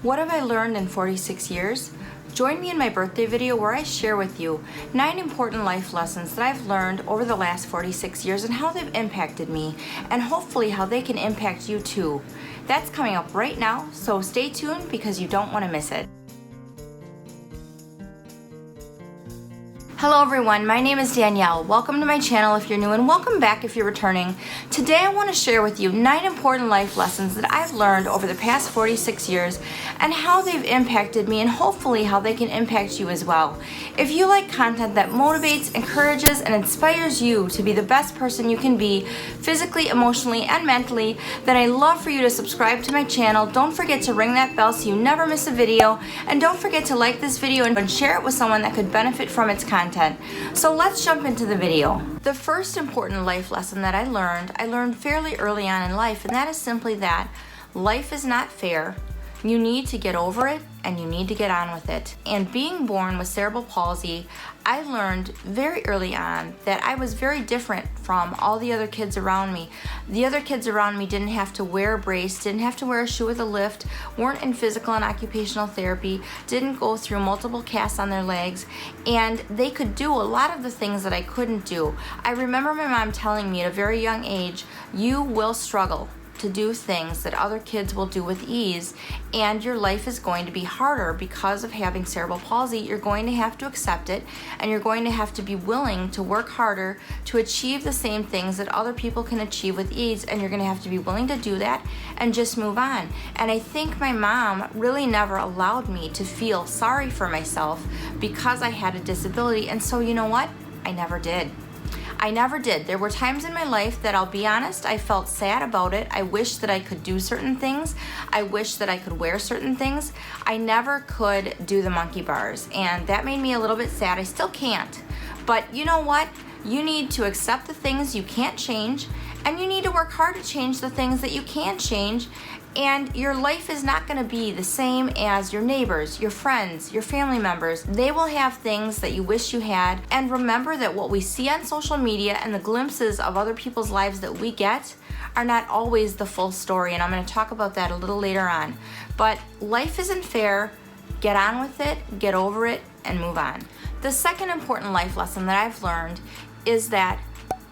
What have I learned in 46 years? Join me in my birthday video where I share with you 9 important life lessons that I've learned over the last 46 years and how they've impacted me, and hopefully how they can impact you too. That's coming up right now, so stay tuned because you don't want to miss it. Hello everyone, my name is Danielle. Welcome to my channel if you're new, and welcome back if you're returning. Today I want to share with you 9 important life lessons that I've learned over the past 46 years and how they've impacted me, and hopefully how they can impact you as well. If you like content that motivates, encourages, and inspires you to be the best person you can be physically, emotionally, and mentally, then I'd love for you to subscribe to my channel. Don't forget to ring that bell so you never miss a video, and don't forget to like this video and share it with someone that could benefit from its content. So let's jump into the video. The first important life lesson that I learned fairly early on in life, and that is simply that life is not fair. You need to get over it and you need to get on with it. And being born with cerebral palsy, I learned very early on that I was very different from all the other kids around me. The other kids around me didn't have to wear a brace, didn't have to wear a shoe with a lift, weren't in physical and occupational therapy, didn't go through multiple casts on their legs, and they could do a lot of the things that I couldn't do. I remember my mom telling me at a very young age, you will struggle to do things that other kids will do with ease, and your life is going to be harder because of having cerebral palsy. You're going to have to accept it, and you're going to have to be willing to work harder to achieve the same things that other people can achieve with ease, and you're going to have to be willing to do that and just move on. And I think my mom really never allowed me to feel sorry for myself because I had a disability, and so you know what? I never did. I never did. There were times in my life that, I'll be honest, I felt sad about it. I wish that I could do certain things. I wish that I could wear certain things. I never could do the monkey bars, and that made me a little bit sad. I still can't. But you know what? You need to accept the things you can't change, and you need to work hard to change the things that you can change. And your life is not going to be the same as your neighbors, your friends, your family members. They will have things that you wish you had. And remember that what we see on social media and the glimpses of other people's lives that we get are not always the full story. And I'm going to talk about that a little later on. But life isn't fair. Get on with it, get over it, and move on. The second important life lesson that I've learned is that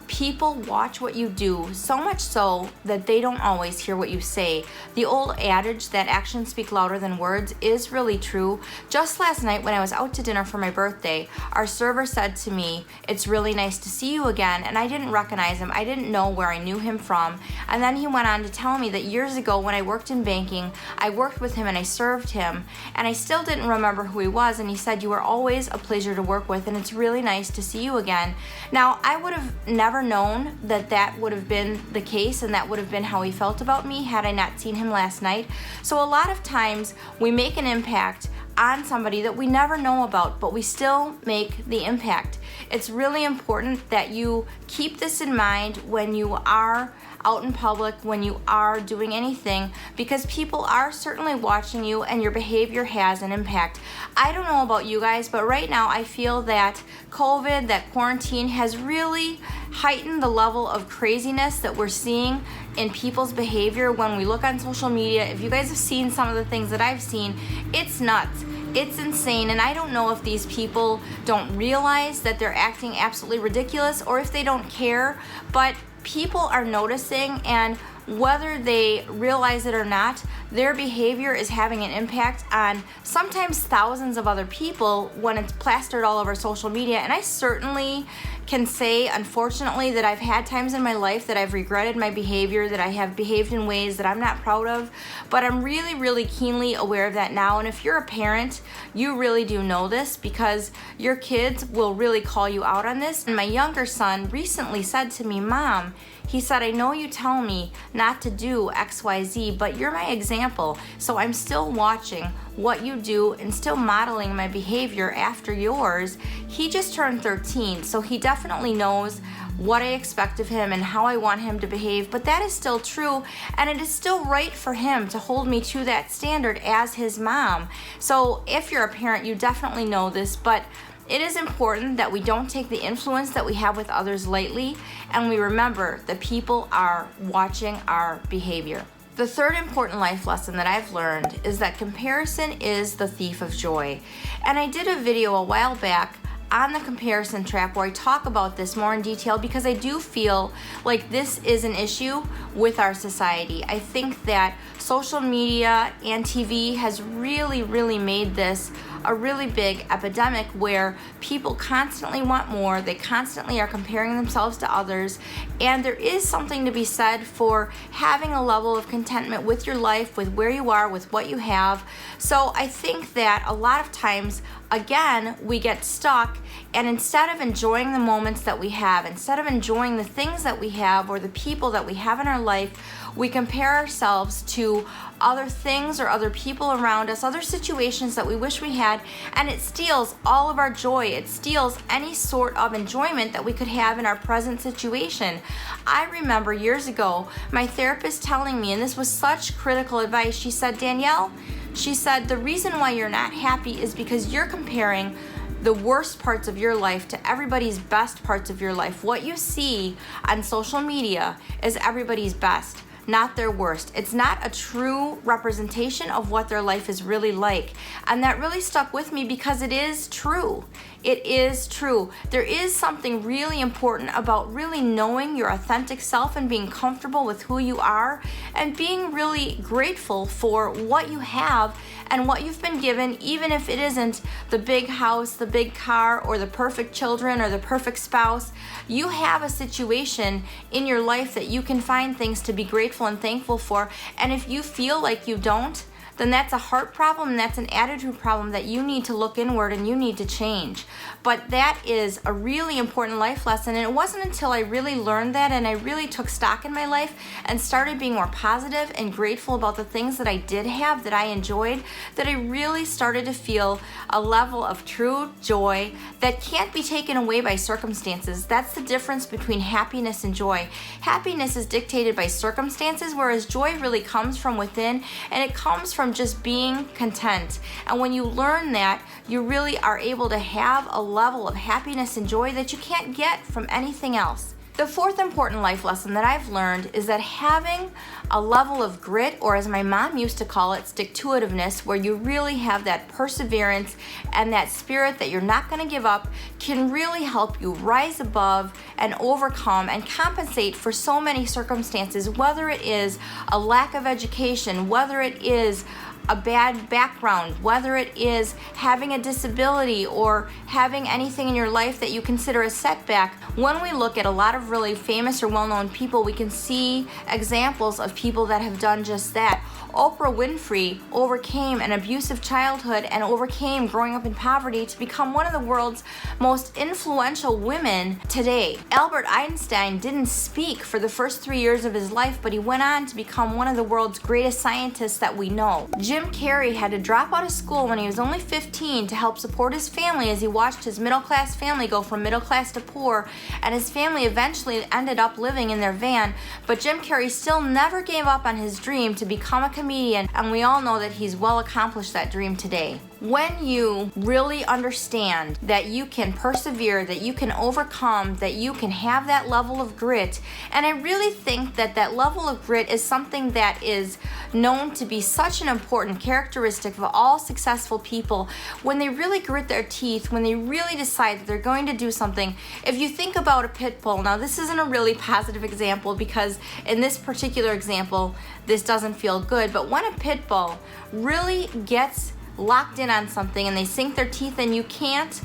people watch what you do, so much so that they don't always hear what you say. The old adage that actions speak louder than words is really true. Just last night when I was out to dinner for my birthday, our server said to me, "It's really nice to see you again," and I didn't recognize him. I didn't know where I knew him from. And then he went on to tell me that years ago when I worked in banking, I worked with him and I served him, and I still didn't remember who he was, and he said, "You were always a pleasure to work with, and it's really nice to see you again." Now, I would have never known that that would have been the case and that would have been how he felt about me had I not seen him last night. So a lot of times we make an impact on somebody that we never know about, but we still make the impact. It's really important that you keep this in mind when you are out in public, when you are doing anything, because people are certainly watching you and your behavior has an impact. I don't know about you guys, but right now I feel that COVID, that quarantine has really heightened the level of craziness that we're seeing in people's behavior when we look on social media. If you guys have seen some of the things that I've seen, it's nuts. It's insane, and I don't know if these people don't realize that they're acting absolutely ridiculous or if they don't care, but people are noticing, and whether they realize it or not, their behavior is having an impact on sometimes thousands of other people when it's plastered all over social media. And I certainly can say, unfortunately, that I've had times in my life that I've regretted my behavior, that I have behaved in ways that I'm not proud of, but I'm really, really keenly aware of that now. And if you're a parent, you really do know this because your kids will really call you out on this. And my younger son recently said to me, "Mom," he said, "I know you tell me not to do XYZ, but you're my example, so I'm still watching what you do and still modeling my behavior after yours." He just turned 13, so he definitely knows what I expect of him and how I want him to behave, but that is still true, and it is still right for him to hold me to that standard as his mom. So if you're a parent, you definitely know this, but it is important that we don't take the influence that we have with others lightly, and we remember that people are watching our behavior. The third important life lesson that I've learned is that comparison is the thief of joy. And I did a video a while back on the comparison trap where I talk about this more in detail because I do feel like this is an issue with our society. I think that social media and TV has really made this a really big epidemic where people constantly want more, they constantly are comparing themselves to others, and there is something to be said for having a level of contentment with your life, with where you are, with what you have. So I think that a lot of times, again, we get stuck, and instead of enjoying the moments that we have, instead of enjoying the things that we have or the people that we have in our life, we compare ourselves to other things or other people around us, other situations that we wish we had, and it steals all of our joy. It steals any sort of enjoyment that we could have in our present situation. I remember years ago my therapist telling me, and this was such critical advice, she said, Danielle, she said, the reason why you're not happy is because you're comparing the worst parts of your life to everybody's best parts of your life. What you see on social media is everybody's best, not their worst. It's not a true representation of what their life is really like. And that really stuck with me because it is true. It is true. There is something really important about really knowing your authentic self and being comfortable with who you are and being really grateful for what you have and what you've been given, even if it isn't the big house, the big car, or the perfect children, or the perfect spouse. You have a situation in your life that you can find things to be grateful and thankful for, and if you feel like you don't, then that's a heart problem and that's an attitude problem that you need to look inward and you need to change. But that is a really important life lesson, and it wasn't until I really learned that and I really took stock in my life and started being more positive and grateful about the things that I did have, that I enjoyed, that I really started to feel a level of true joy that can't be taken away by circumstances. That's the difference between happiness and joy. Happiness is dictated by circumstances, whereas joy really comes from within, and it comes from just being content. And when you learn that, you really are able to have a level of happiness and joy that you can't get from anything else. The fourth important life lesson that I've learned is that having a level of grit, or as my mom used to call it, stick-to-itiveness, where you really have that perseverance and that spirit that you're not going to give up, can really help you rise above and overcome and compensate for so many circumstances, whether it is a lack of education, whether it is a bad background, whether it is having a disability or having anything in your life that you consider a setback. When we look at a lot of really famous or well-known people, we can see examples of people that have done just that. Oprah Winfrey overcame an abusive childhood and overcame growing up in poverty to become one of the world's most influential women today. Albert Einstein didn't speak for the first 3 years of his life, but he went on to become one of the world's greatest scientists that we know. Jim Carrey had to drop out of school when he was only 15 to help support his family as he watched his middle-class family go from middle class to poor, and his family eventually ended up living in their van, but Jim Carrey still never gave up on his dream to become a comedian, and we all know that he's well accomplished that dream today. When you really understand that you can persevere, that you can overcome, that you can have that level of grit, and I really think that that level of grit is something that is known to be such an important characteristic of all successful people. When they really grit their teeth, when they really decide that they're going to do something. If you think about a pit bull, now this isn't a really positive example because in this particular example, this doesn't feel good, but when a pit bull really gets locked in on something and they sink their teeth and you can't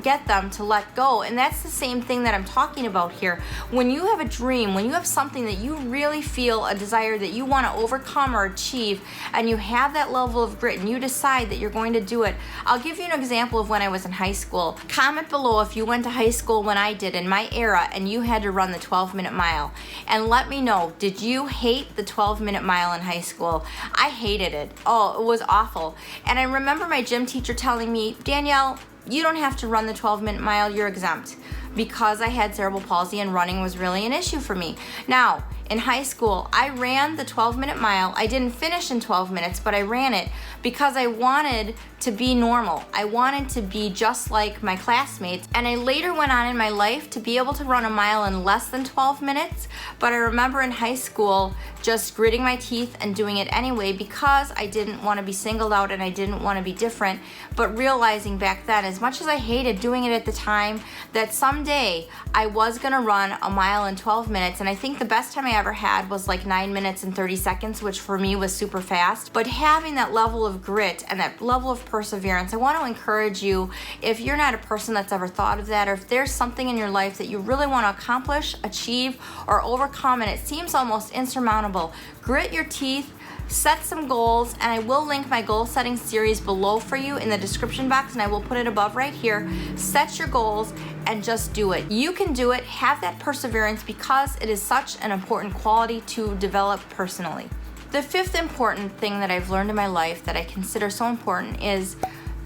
get them to let go. And that's the same thing that I'm talking about here. When you have a dream, when you have something that you really feel a desire that you want to overcome or achieve, and you have that level of grit and you decide that you're going to do it. I'll give you an example of when I was in high school. Comment below if you went to high school when I did in my era and you had to run the 12-minute mile. And let me know, did you hate the 12-minute mile in high school? I hated it. Oh, it was awful. And I remember my gym teacher telling me, Danielle, you don't have to run the 12-minute mile, you're exempt. Because I had cerebral palsy and running was really an issue for me. Now, in high school, I ran the 12-minute mile. I didn't finish in 12 minutes, but I ran it because I wanted to be normal. I wanted to be just like my classmates. And I later went on in my life to be able to run a mile in less than 12 minutes. But I remember in high school just gritting my teeth and doing it anyway because I didn't want to be singled out and I didn't want to be different, but realizing back then, as much as I hated doing it at the time, that someday I was going to run a mile in 12 minutes, and I think the best time I ever had was like 9 minutes and 30 seconds, which for me was super fast. But having that level of grit and that level of perseverance, I want to encourage you, if you're not a person that's ever thought of that, or if there's something in your life that you really want to accomplish, achieve, or overcome, and it seems almost insurmountable, grit your teeth, set some goals, and I will link my goal setting series below for you in the description box, and I will put it above right here. Set your goals and just do it. You can do it. Have that perseverance because it is such an important quality to develop personally. The fifth important thing that I've learned in my life that I consider so important is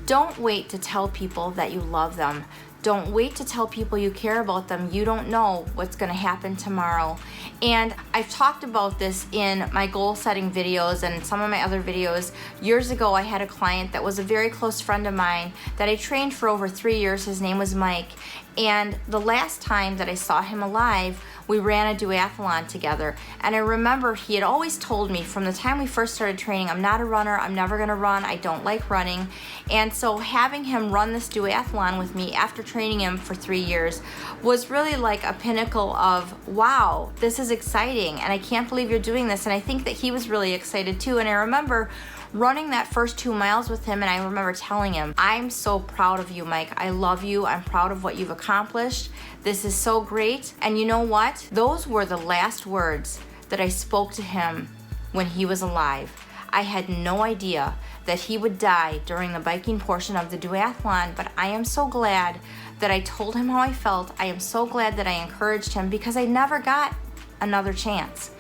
don't wait to tell people that you love them. Don't wait to tell people you care about them. You don't know what's going to happen tomorrow. And I've talked about this in my goal setting videos and some of my other videos. Years ago, I had a client that was a very close friend of mine that I trained for over 3 years. His name was Mike. And the last time that I saw him alive, we ran a duathlon together. And I remember he had always told me from the time we first started training, I'm not a runner, I'm never gonna run, I don't like running. And so having him run this duathlon with me after training him for 3 years was really like a pinnacle of, wow, this is exciting and I can't believe you're doing this. And I think that he was really excited too. And I remember running that first 2 miles with him, and I remember telling him, I'm so proud of you, Mike. I love you. I'm proud of what you've accomplished. This is so great. And you know what? Those were the last words that I spoke to him when he was alive. I had no idea that he would die during the biking portion of the duathlon, but I am so glad that I told him how I felt. I am so glad that I encouraged him because I never got another chance.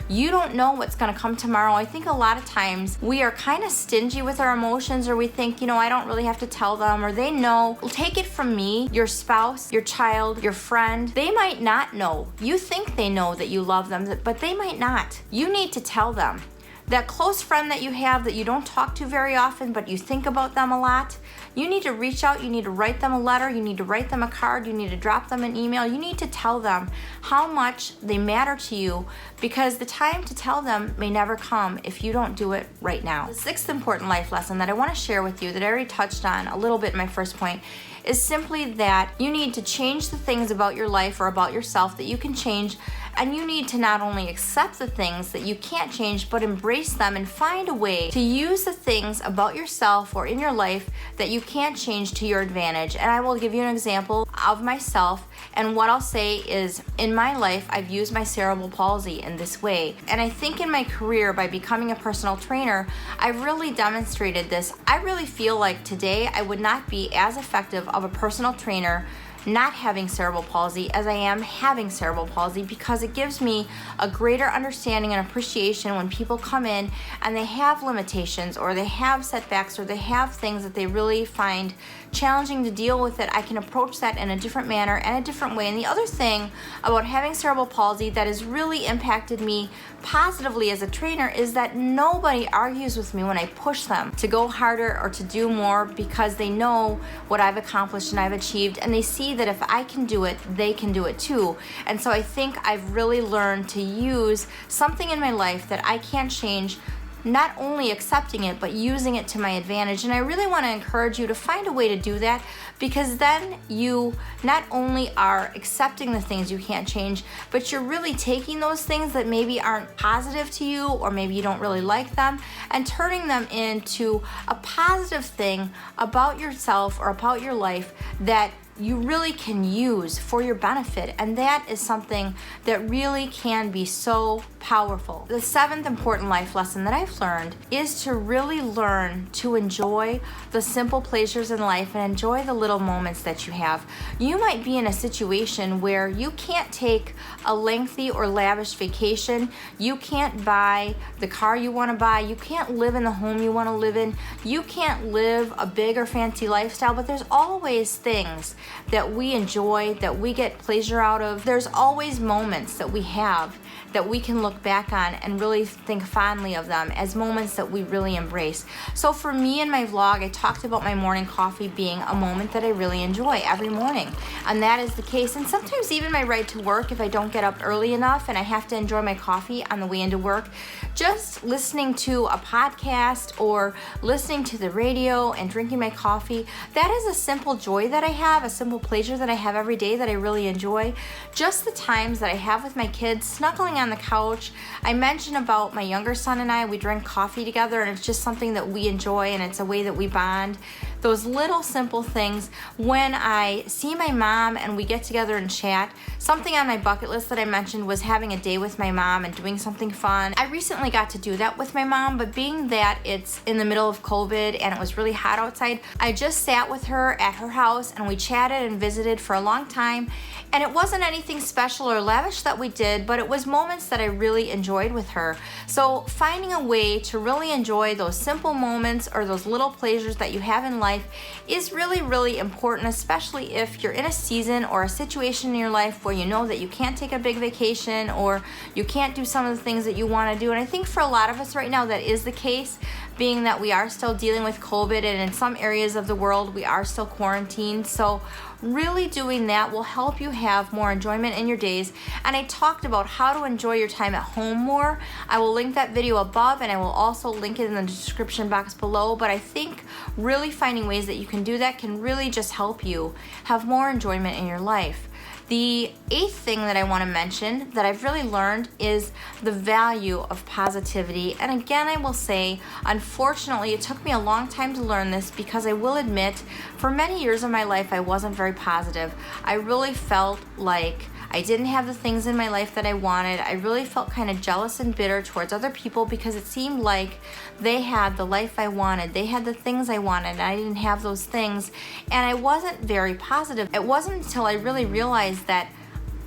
You don't know what's going to come tomorrow. I think a lot of times we are kind of stingy with our emotions, or we think, I don't really have to tell them, or they know. Take it from me, your spouse, your child, your friend. They might not know. You think they know that you love them, but they might not. You need to tell them. That close friend that you have that you don't talk to very often, but you think about them a lot, you need to reach out, you need to write them a letter, you need to write them a card, you need to drop them an email, you need to tell them how much they matter to you, because the time to tell them may never come if you don't do it right now. The sixth important life lesson that I want to share with you that I already touched on a little bit in my first point is simply that you need to change the things about your life or about yourself that you can change, and you need to not only accept the things that you can't change, but embrace them and find a way to use the things about yourself or in your life that you can't change to your advantage. And I will give you an example of myself, and what I'll say is, in my life, I've used my cerebral palsy in this way. And I think in my career, by becoming a personal trainer, I've really demonstrated this. I really feel like today I would not be as effective of a personal trainer not having cerebral palsy as I am having cerebral palsy, because it gives me a greater understanding and appreciation when people come in and they have limitations or they have setbacks or they have things that they really find challenging to deal with. It I can approach that in a different manner and a different way. And the other thing about having cerebral palsy that has really impacted me positively as a trainer is that nobody argues with me when I push them to go harder or to do more, because they know what I've accomplished and I've achieved, and they see that if I can do it, they can do it too. And so I think I've really learned to use something in my life that I can't change, not only accepting it, but using it to my advantage. And I really want to encourage you to find a way to do that, because then you not only are accepting the things you can't change, but you're really taking those things that maybe aren't positive to you, or maybe you don't really like them, and turning them into a positive thing about yourself or about your life that you really can use for your benefit. And that is something that really can be so powerful. The seventh important life lesson that I've learned is to really learn to enjoy the simple pleasures in life and enjoy the little moments that you have. You might be in a situation where you can't take a lengthy or lavish vacation, you can't buy the car you want to buy, you can't live in the home you want to live in, you can't live a big or fancy lifestyle, but there's always things that we enjoy, that we get pleasure out of. There's always moments that we have that we can look back on and really think fondly of them as moments that we really embrace. So for me in my vlog, I talked about my morning coffee being a moment that I really enjoy every morning. And that is the case. And sometimes even my ride to work, if I don't get up early enough and I have to enjoy my coffee on the way into work, just listening to a podcast or listening to the radio and drinking my coffee, that is a simple joy that I have, a simple pleasure that I have every day that I really enjoy. Just the times that I have with my kids, snuggling on the couch. I mentioned about my younger son and I, we drink coffee together, and it's just something that we enjoy, and it's a way that we bond. Those little simple things. When I see my mom and we get together and chat, something on my bucket list that I mentioned was having a day with my mom and doing something fun. I recently got to do that with my mom, but being that it's in the middle of COVID and it was really hot outside, I just sat with her at her house and we chatted and visited for a long time. And it wasn't anything special or lavish that we did, but it was moments that I really enjoyed with her. So finding a way to really enjoy those simple moments or those little pleasures that you have in life is really, really important, especially if you're in a season or a situation in your life where you know that you can't take a big vacation or you can't do some of the things that you want to do. And I think for a lot of us right now that is the case, being that we are still dealing with COVID, and in some areas of the world we are still quarantined. So really doing that will help you have more enjoyment in your days. And I talked about how to enjoy your time at home more. I will link that video above, and I will also link it in the description box below. But I think really finding ways that you can do that can really just help you have more enjoyment in your life. The 8th thing that I want to mention that I've really learned is the value of positivity. And again, I will say, unfortunately, it took me a long time to learn this, because I will admit, for many years of my life, I wasn't very positive. I really felt like I didn't have the things in my life that I wanted. I really felt kind of jealous and bitter towards other people because it seemed like they had the life I wanted. They had the things I wanted, and I didn't have those things. And I wasn't very positive. It wasn't until I really realized that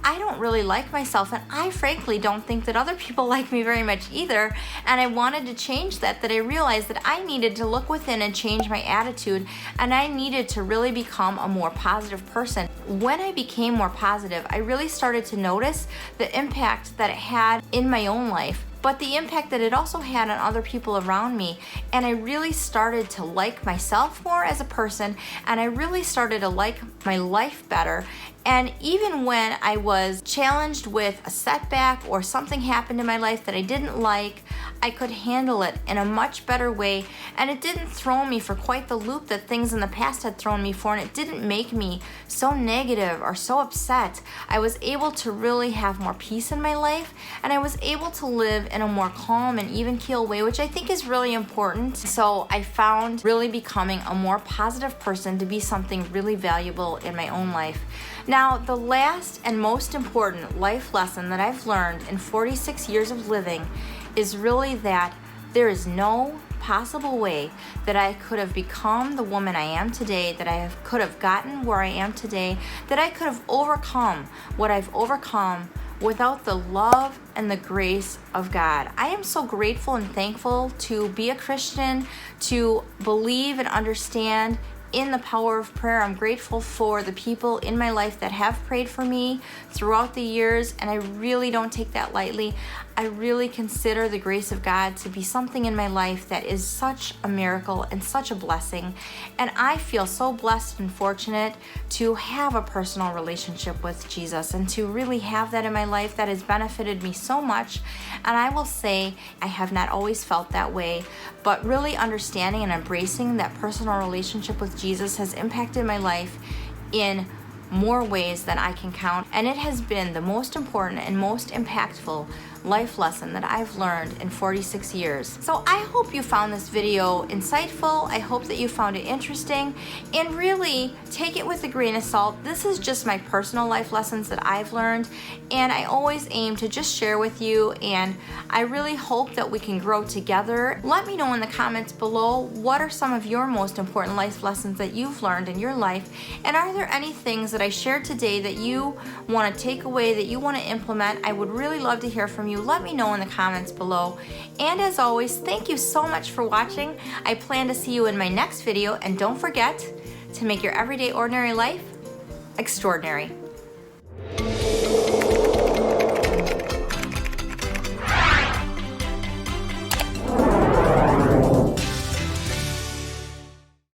I don't really like myself, and I frankly don't think that other people like me very much either, and I wanted to change that I realized that I needed to look within and change my attitude, and I needed to really become a more positive person. When I became more positive, I really started to notice the impact that it had in my own life, but the impact that it also had on other people around me. And I really started to like myself more as a person, and I really started to like my life better. And even when I was challenged with a setback or something happened in my life that I didn't like, I could handle it in a much better way, and it didn't throw me for quite the loop that things in the past had thrown me for, and it didn't make me so negative or so upset. I was able to really have more peace in my life, and I was able to live in a more calm and even keel way, which I think is really important. So I found really becoming a more positive person to be something really valuable in my own life. Now, the last and most important life lesson that I've learned in 46 years of living is really that there is no possible way that I could have become the woman I am today, that I could have gotten where I am today, that I could have overcome what I've overcome without the love and the grace of God. I am so grateful and thankful to be a Christian, to believe and understand in the power of prayer. I'm grateful for the people in my life that have prayed for me throughout the years, and I really don't take that lightly. I really consider the grace of God to be something in my life that is such a miracle and such a blessing. And I feel so blessed and fortunate to have a personal relationship with Jesus and to really have that in my life. That has benefited me so much. And I will say I have not always felt that way, but really understanding and embracing that personal relationship with Jesus has impacted my life in more ways than I can count. And it has been the most important and most impactful life lesson that I've learned in 46 years. So I hope you found this video insightful. I hope that you found it interesting, and really take it with a grain of salt. This is just my personal life lessons that I've learned, and I always aim to just share with you, and I really hope that we can grow together. Let me know in the comments below, what are some of your most important life lessons that you've learned in your life, and are there any things that I shared today that you want to take away, that you want to implement? I would really love to hear from you. Let me know in the comments below. And as always, thank you so much for watching. I plan to see you in my next video, and don't forget to make your everyday ordinary life extraordinary.